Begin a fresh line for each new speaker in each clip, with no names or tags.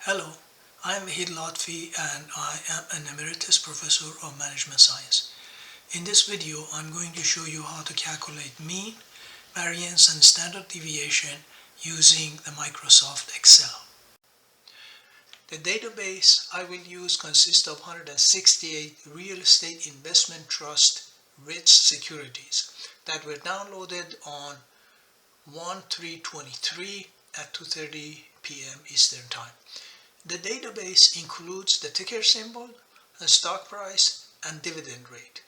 Hello, I am Vahid Lotfi and I am an Emeritus Professor of Management Science. In this video, I'm going to show you how to calculate mean, variance and standard deviation using the Microsoft Excel. The database I will use consists of 168 real estate investment trust REIT securities that were downloaded on 1/3/23 at 2:30 p.m. Eastern Time. The database includes the ticker symbol, the stock price, and dividend rate.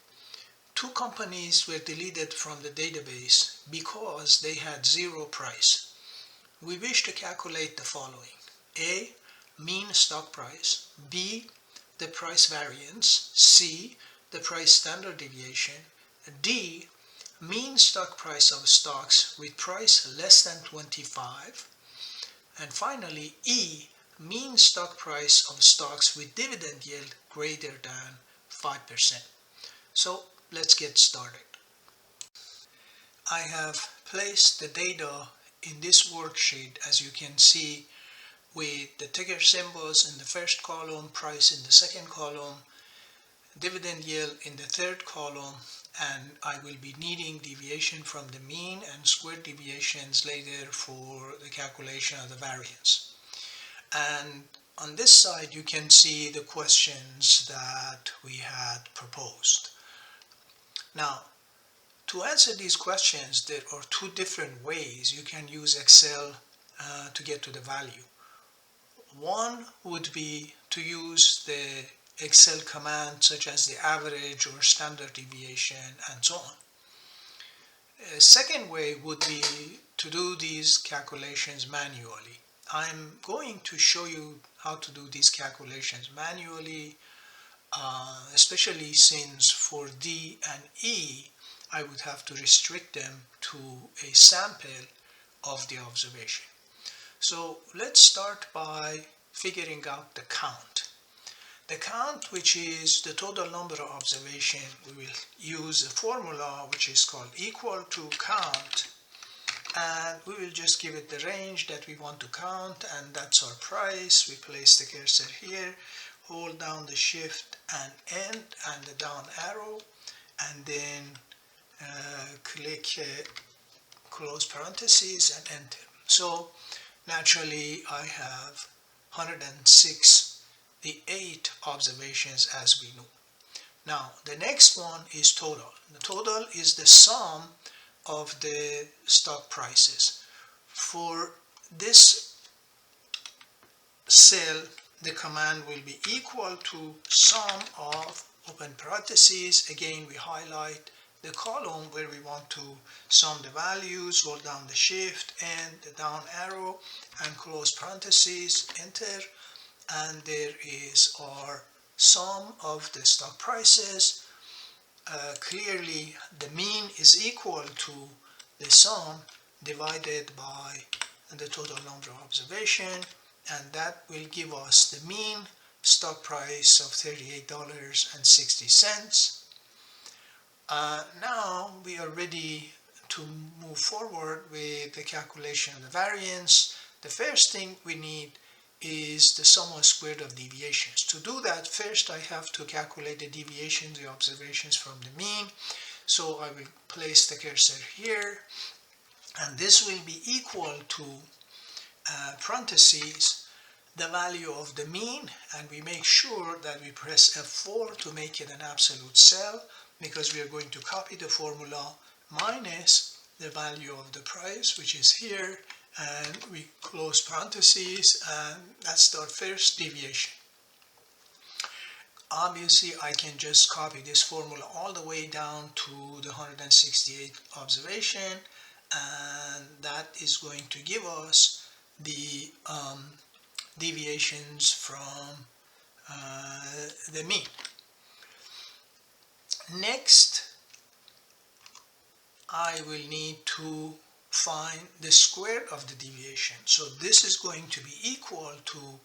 Two companies were deleted from the database because they had zero price. We wish to calculate the following: A. Mean stock price, B. The price variance, C. The price standard deviation, D. Mean stock price of stocks with price less than 25, and finally E. Mean stock price of stocks with dividend yield greater than 5%. So let's get started. I have placed the data in this worksheet, as you can see, with the ticker symbols in the first column, price in the second column, dividend yield in the third column, and I will be needing deviation from the mean and squared deviations later for the calculation of the variance. And on this side you can see the questions that we had proposed. Now, to answer these questions, there are two different ways you can use Excel to get to the value. One would be to use the Excel command such as the average or standard deviation and so on. A second way would be to do these calculations manually. I'm going to show you how to do these calculations manually, especially since for D and E I would have to restrict them to a sample of the observation. So let's start by figuring out the count. The count, which is the total number of observations, we will use a formula which is called equal to count, and we will just give it the range that we want to count, and that's our price. We place the cursor here, hold down the shift and end and the down arrow, and then click close parentheses and enter. So naturally I have 168 observations as we know. Now the next one is total. The total is the sum of the stock prices. For this cell, the command will be equal to sum of open parentheses. Again, we highlight the column where we want to sum the values, hold down the shift and the down arrow and close parentheses, enter, and there is our sum of the stock prices. Clearly the mean is equal to the sum divided by the total number of observation, and that will give us the mean stock price of $38.60. Now we are ready to move forward with the calculation of the variance. The first thing we need is the sum squared of deviations. To do that, first I have to calculate the deviations, the observations from the mean. So I will place the cursor here, and this will be equal to parentheses the value of the mean, and we make sure that we press F4 to make it an absolute cell, because we are going to copy the formula minus the value of the price, which is here, and we close parentheses, and that's our first deviation. Obviously I can just copy this formula all the way down to the 168 observation, and that is going to give us the deviations from the mean. Next, I will need to find the square of the deviation. So this is going to be equal to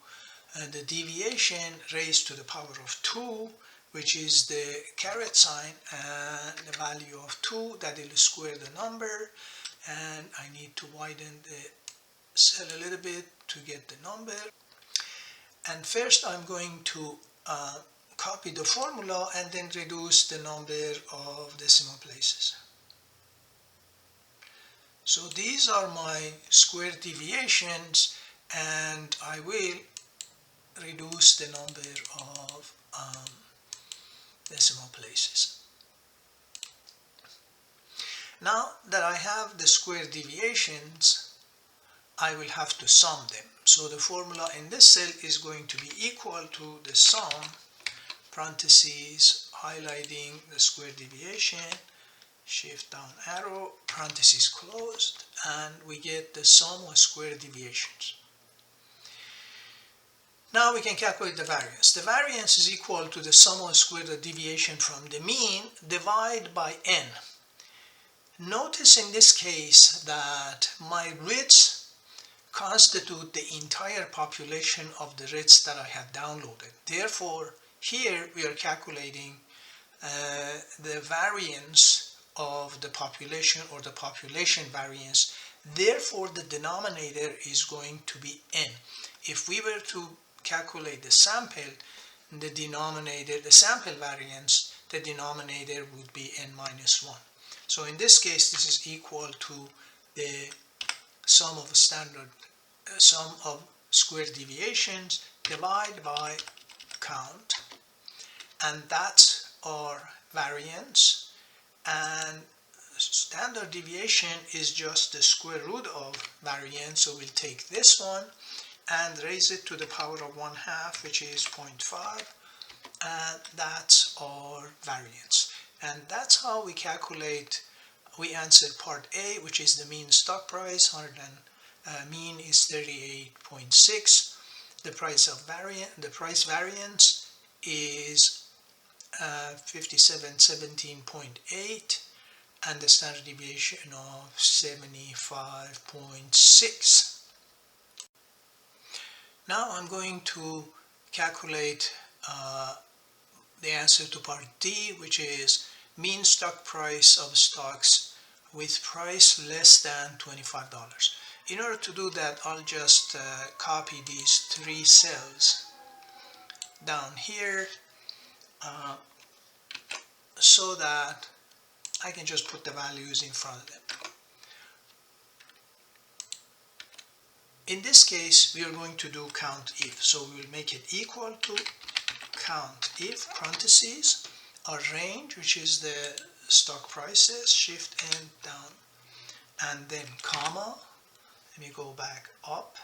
the deviation raised to the power of 2, which is the caret sign and the value of 2, that will square the number, and I need to widen the cell a little bit to get the number. And first I'm going to copy the formula and then reduce the number of decimal places. So these are my square deviations, and I will reduce the number of decimal places. Now that I have the square deviations, I will have to sum them. So the formula in this cell is going to be equal to the sum, parentheses, highlighting the square deviation, shift down arrow, parentheses closed, and we get the sum of square deviations. Now we can calculate the variance. The variance is equal to the sum of square deviation from the mean divided by n. Notice in this case that my REITs constitute the entire population of the REITs that I have downloaded. Therefore, here we are calculating the variance of the population, or the population variance. Therefore, the denominator is going to be n. If we were to calculate the sample, the denominator, the sample variance, the denominator would be n minus 1. So in this case, this is equal to the sum of square deviations divided by count, and that's our variance. And standard deviation is just the square root of variance, so we'll take this one and raise it to the power of 1/2, which is 0.5, and that's our variance. And that's how we calculate, we answer part A, which is the mean stock price. Mean is 38.6. The price variance is 5717.8, and the standard deviation of 75.6. Now I'm going to calculate the answer to part D, which is mean stock price of stocks with price less than $25. In order to do that, I'll just copy these 3 cells down here so that I can just put the values in front of them. In this case, we are going to do count if. So we will make it equal to count if, parentheses, our range, which is the stock prices, shift and down, and then comma, let me go back up,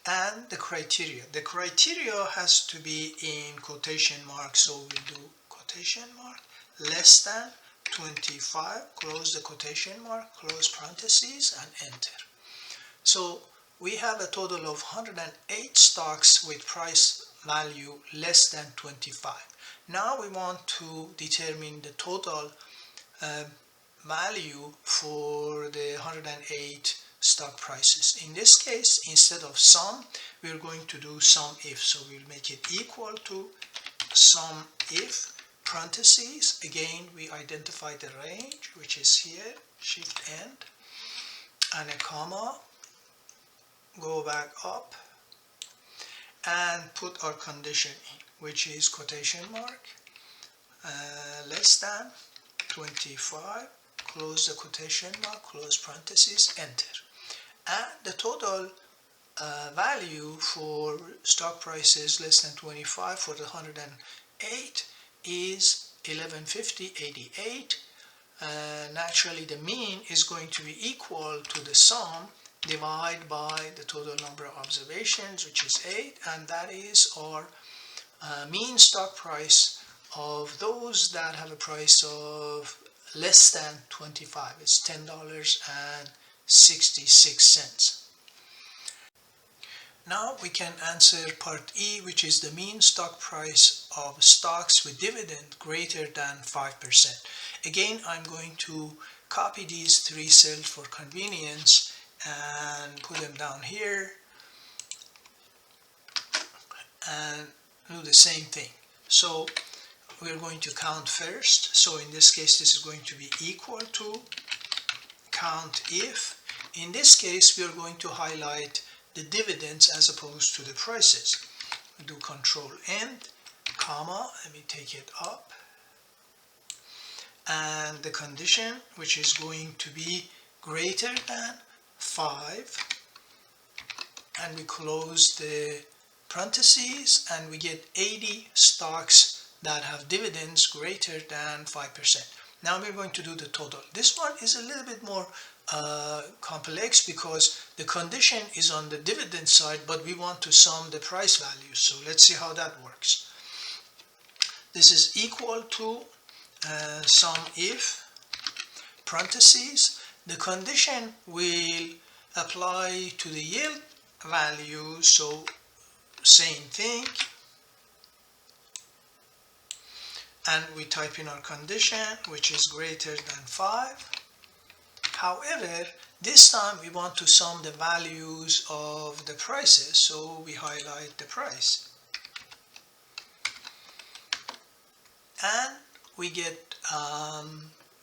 and the criteria. The criteria has to be in quotation marks, so we'll do quotation mark, less than 25, close the quotation mark, close parentheses, and enter. So we have a total of 108 stocks with price value less than 25. Now we want to determine the total value for the 108 stock prices. In this case, instead of sum, we are going to do sum if. So we'll make it equal to sum if, parentheses. Again, we identify the range, which is here, shift end, and a comma, go back up, and put our condition in, which is quotation mark, less than 25, close the quotation mark, close parentheses, enter. And the total value for stock prices less than 25 for the 108 is 1150.88. Naturally, the mean is going to be equal to the sum divided by the total number of observations, which is 8, and that is our mean stock price of those that have a price of less than 25. It's $10.66. Now we can answer part E, which is the mean stock price of stocks with dividend greater than 5%. Again, I'm going to copy these 3 cells for convenience and put them down here and do the same thing. So we're going to count first. So in this case, this is going to be equal to count if. In this case, we are going to highlight the dividends as opposed to the prices. We'll do Control End, comma, let me take it up, and the condition, which is going to be greater than 5, and we close the parentheses, and we get 80 stocks that have dividends greater than 5%. Now we're going to do the total. This one is a little bit more complex because the condition is on the dividend side, but we want to sum the price values. So let's see how that works. This is equal to sum if, parentheses, the condition will apply to the yield value, so same thing, and we type in our condition, which is greater than 5. However, this time we want to sum the values of the prices, so we highlight the price. And we get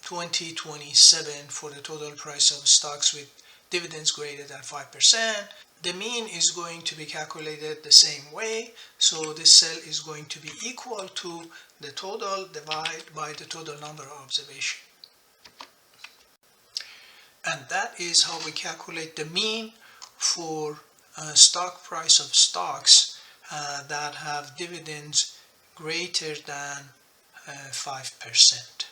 2027 for the total price of stocks with dividends greater than 5%. The mean is going to be calculated the same way, so this cell is going to be equal to the total divided by the total number of observations. And that is how we calculate the mean for stock price of stocks that have dividends greater than 5%.